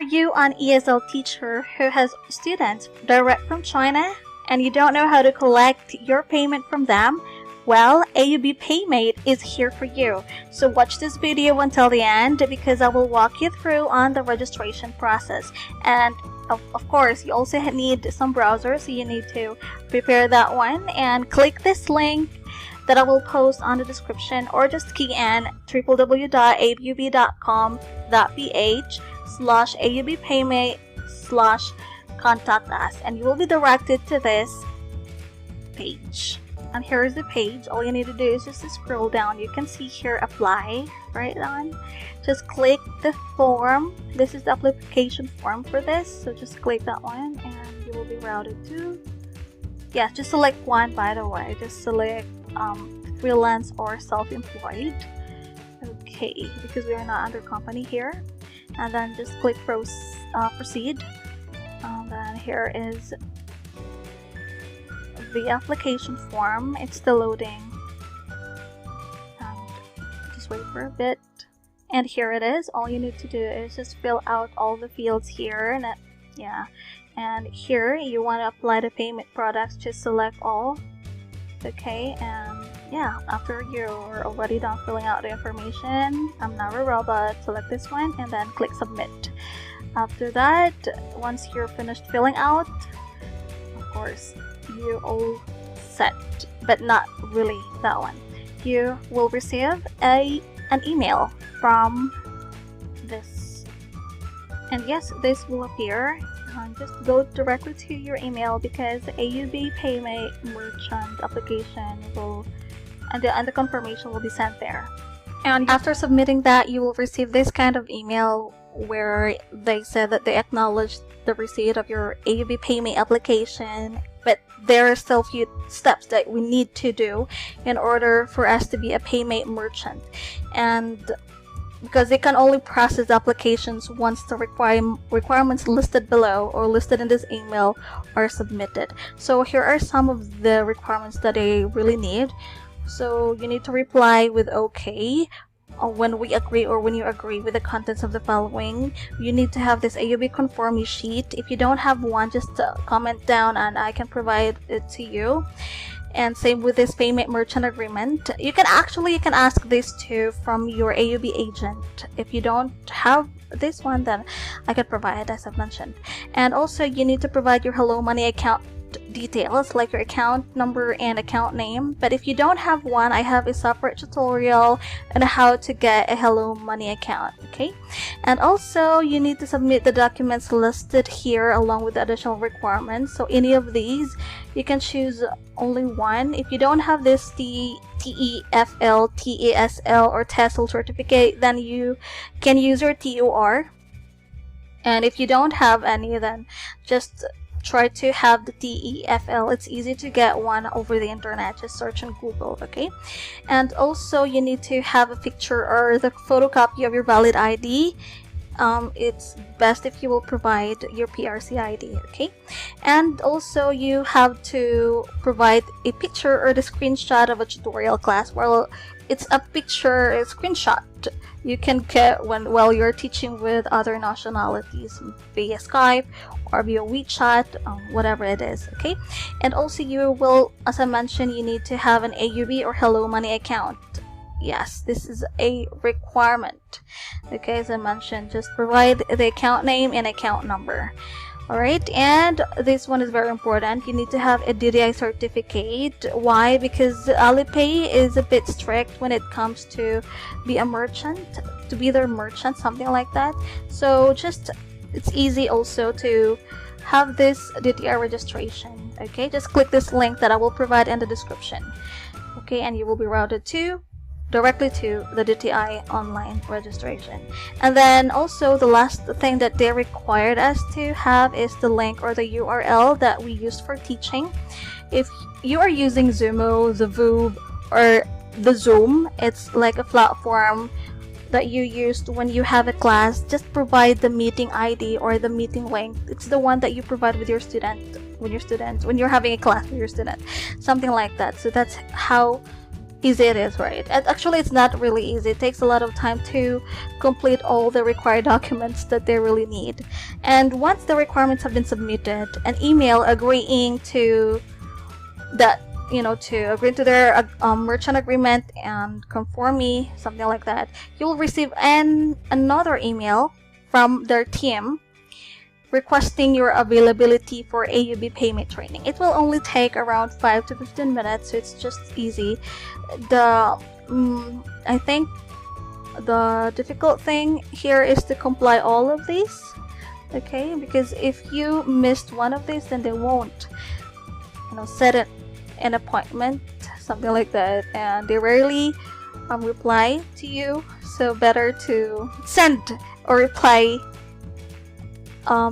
Are you an ESL teacher who has students direct from China and you don't know how to collect your payment from them? Well, AUB Paymate is here for you. So watch this video until the end because I will walk you through on the registration process. And of course, you also need some browsers, so you need to prepare that one and click this link that I will post on the description, or just key in www.aubp.com/aubpaymate/contact us, and you will be directed to this page. And here's the page. All you need to do is just to scroll down. You can see here apply right on. Just click the form. This is the application form for this, so just click that one and you will be routed to, yeah, just select one, by the way. Just select freelance or self-employed, okay, because we are not under company here. And then just click proceed. And then here is the application form. It's still loading, and just wait for a bit. And here it is. All you need to do is just fill out all the fields here, and and here you want to apply the payment products, just select all, okay. And yeah, after you're already done filling out the information, I'm not a robot, select this one and then click submit. After that, once you're finished filling out, of course you're all set, but not really that one. You will receive an email from this, and yes, this will appear. Just go directly to your email because the AUB Paymate Merchant application will, and the confirmation will be sent there. And after submitting that, you will receive this kind of email where they said that they acknowledge the receipt of your AUB Paymate application, but there are still a few steps that we need to do in order for us to be a Paymate merchant. And because they can only process applications once the requirements listed below or listed in this email are submitted. So here are some of the requirements that they really need. So you need to reply with OK when we agree, or when you agree with the contents of the following. You need to have this AUB conformity sheet. If you don't have one, just comment down and I can provide it to you. And same with this payment merchant agreement. You can ask this too from your AUB agent. If you don't have this one, then I can provide, as I've mentioned. And also you need to provide your HelloMoney account details, like your account number and account name. But if you don't have one, I have a separate tutorial on how to get a HelloMoney account, okay? And also you need to submit the documents listed here along with the additional requirements. So any of these, you can choose only one. If you don't have this TEFL, TASL, or TESL certificate, then you can use your TOR. And if you don't have any, then just try to have the TEFL. It's easy to get one over the internet. Just search on Google, okay? And also you need to have a picture or the photocopy of your valid ID. It's best if you will provide your PRC ID, okay? And also you have to provide a picture or the screenshot of a tutorial class. Well, it's a picture, a screenshot you can get while you're teaching with other nationalities via Skype or via WeChat, whatever it is, okay? And also you will, as I mentioned, you need to have an AUB or HelloMoney account. Yes, this is a requirement, okay? As I mentioned, just provide the account name and account number. Alright, and this one is very important. You need to have a DDI certificate. Why? Because Alipay is a bit strict when it comes to be a merchant, to be their merchant, something like that. So just, it's easy also to have this DDI registration, okay? Just click this link that I will provide in the description, okay? And you will be routed directly to the DTI online registration. And then also the last thing that they required us to have is the link or the URL that we used for teaching. If you are using Zumo, the VooV, or the Zoom, it's like a platform that you used when you have a class, just provide the meeting ID or the meeting link. It's the one that you provide with your student when you're having a class with your student, something like that. So that's how easy it is, right? And actually, it's not really easy. It takes a lot of time to complete all the required documents that they really need. And once the requirements have been submitted, an email agreeing to that, to agree to their merchant agreement and conformity, something like that, you will receive another email from their team requesting your availability for AUB payment training. It will only take around 5 to 15 minutes, so it's just easy. I think the difficult thing here is to comply all of these, okay? Because if you missed one of these, then they won't, set an appointment, something like that, and they rarely reply to you. So better to send or reply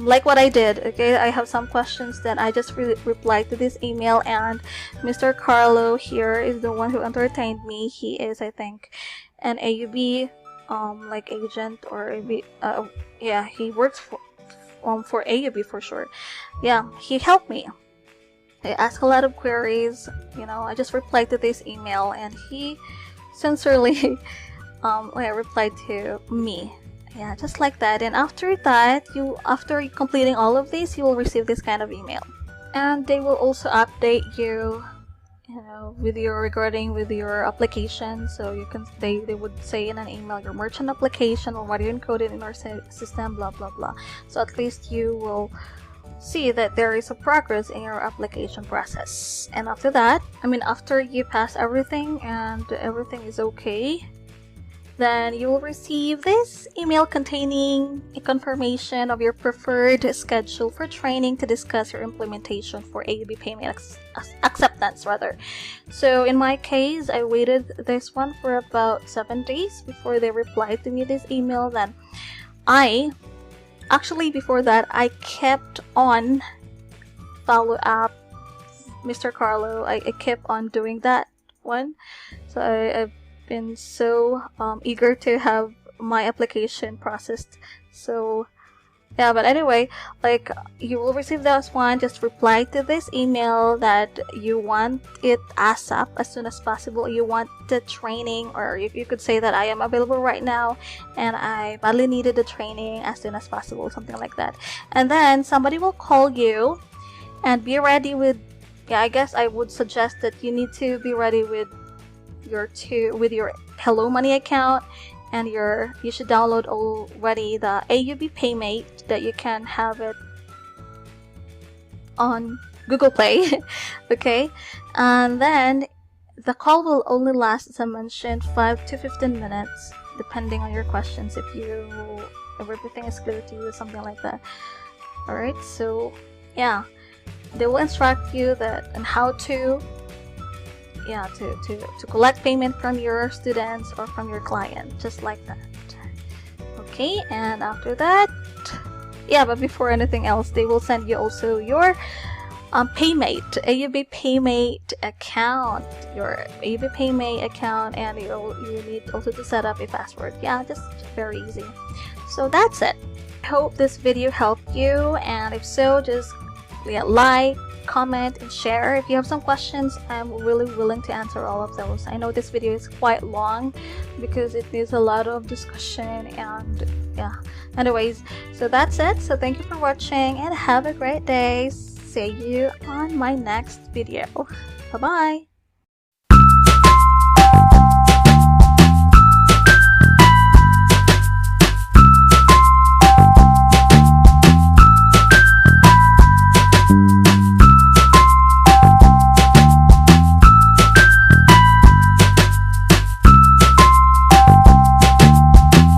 like what I did. Okay, I have some questions that I just replied to this email, and Mr. Carlo here is the one who entertained me. He is, I think, an AUB like agent, or yeah, he works for AUB for sure. Yeah, he helped me. I asked a lot of queries. I just replied to this email, and he sincerely replied to me. Yeah, just like that. And after that, after completing all of these, you will receive this kind of email, and they will also update you, regarding your application. So they would say in an email your merchant application or what you encoded in our system, blah blah blah. So at least you will see that there is a progress in your application process. And after that, after you pass everything and everything is okay, then you will receive this email containing a confirmation of your preferred schedule for training to discuss your implementation for AUB payment acceptance rather. So in my case, I waited this one for about 7 days before they replied to me this email. Then before that, I kept on follow up Mr. Carlo. I kept on doing that one. So I've been so eager to have my application processed. So yeah, but anyway, you will receive this one. Just reply to this email that you want it ASAP, as soon as possible. You want the training, or you could say that I am available right now and I badly needed the training as soon as possible, something like that. And then somebody will call you, and be ready with, I guess I would suggest that you need to be ready with your HelloMoney account, and you should download already the AUB Paymate, that you can have it on Google Play. Okay, and then the call will only last, as I mentioned, 5 to 15 minutes depending on your questions, if everything is clear to you, something like that. Alright, so yeah, they will instruct you on how to collect payment from your students or from your client, just like that. Okay, and after that, but before anything else, they will send you also your AUB Paymate account, and you need also to set up a password. Yeah, just very easy. So that's it. I hope this video helped you, and if so, just like, comment, and share. If you have some questions, I'm really willing to answer all of those. I know this video is quite long because it needs a lot of discussion, and anyways, so that's it. So thank you for watching, and have a great day. See you on my next video. Bye bye.